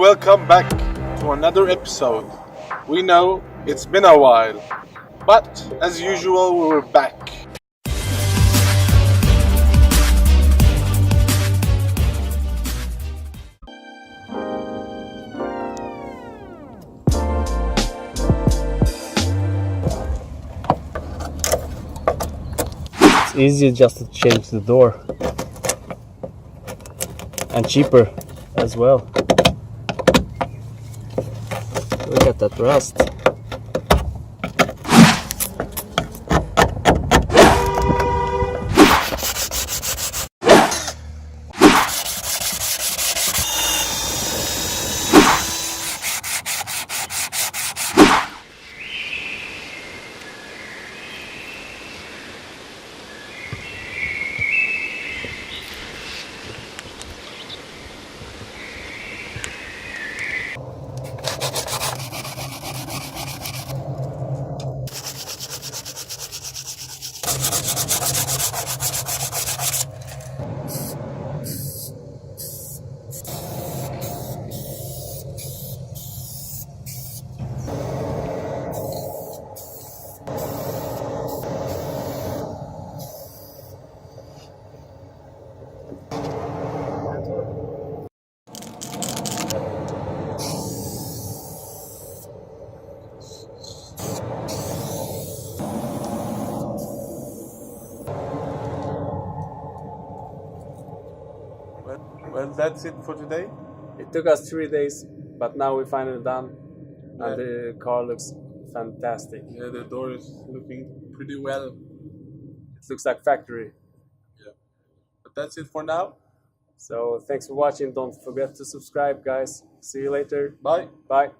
Welcome back to another episode. We know it's been a while, but as usual, we're back. It's easier just to change the door. And cheaper as well. Look at that rust. Well, that's it for today. It took us 3 days, but now we're finally done. And the car looks fantastic. Yeah, the door is looking pretty well. It looks like factory. Yeah. But that's it for now. So thanks for watching. Don't forget to subscribe, guys. See you later. Bye. Bye.